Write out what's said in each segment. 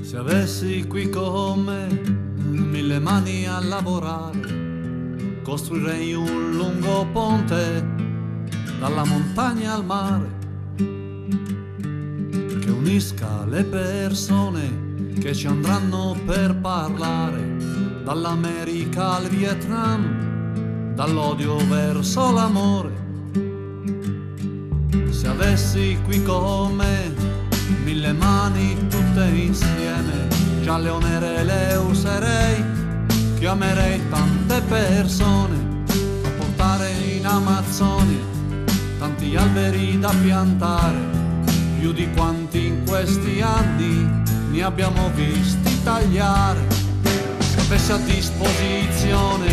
Se avessi qui con me 1000 mani a lavorare, costruirei un lungo ponte dalla montagna al mare, che unisca le persone che ci andranno per parlare, dall'America al Vietnam, dall'odio verso l'amore. Se avessi qui con me 1000 mani tutte insieme, già le onere le userei, chiamerei tante persone a portare in Amazzonia tanti alberi da piantare, più di quanti in questi anni ne abbiamo visti tagliare. Se avessi a disposizione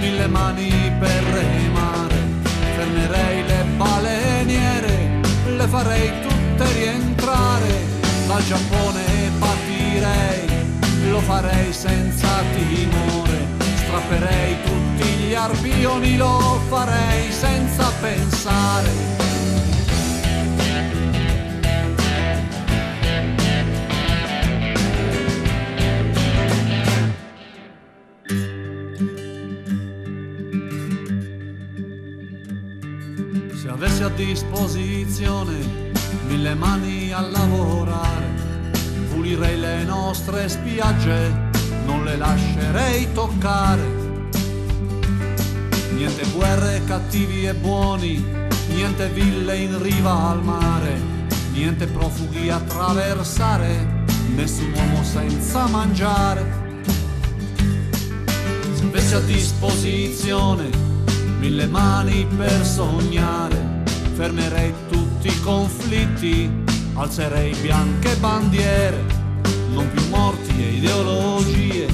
1000 mani per remare, fermerei le baleniere, le farei tutte rientrare, dal Giappone partirei, lo farei senza timore, strapperei tutti gli arpioni, lo farei senza pensare. Se avessi a disposizione 1000 mani a lavorare, pulirei le nostre spiagge, non le lascerei toccare. Niente guerre, cattivi e buoni, niente ville in riva al mare, niente profughi a attraversare, nessun uomo senza mangiare. Se avessi a disposizione 1000 mani per sognare, fermerei tutti i conflitti, alzerei bianche bandiere, non più morti e ideologie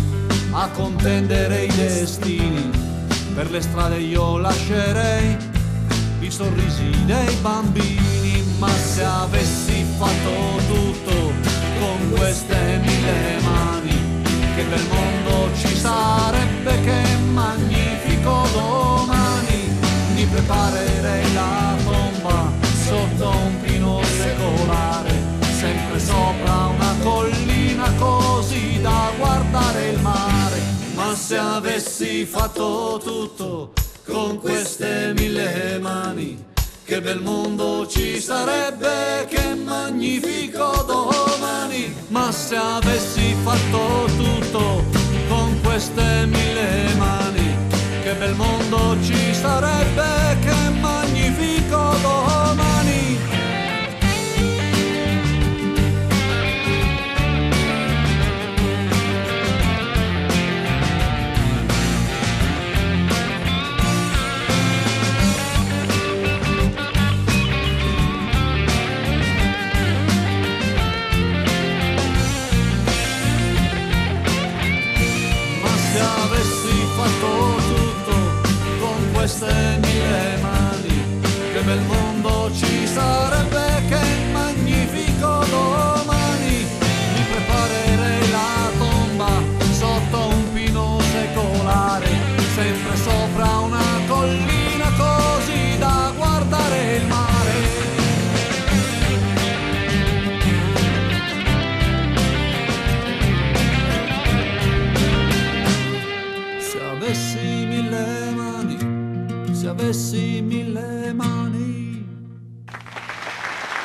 a contendere i destini. Per le strade io lascerei i sorrisi dei bambini, ma se avessi fatto tutto con queste 1000 mani, che bel mondo ci sarebbe, che magnifico domani. Mi preparerei la tomba sotto un pino secolare, sempre sopra una collina così da guardare il mare. Ma se avessi fatto tutto con queste 1000 mani, che bel mondo ci sarebbe, che magnifico domani. Ma se avessi fatto tutto con queste 1000 mani, che bel mondo ci sarebbe, che magnifico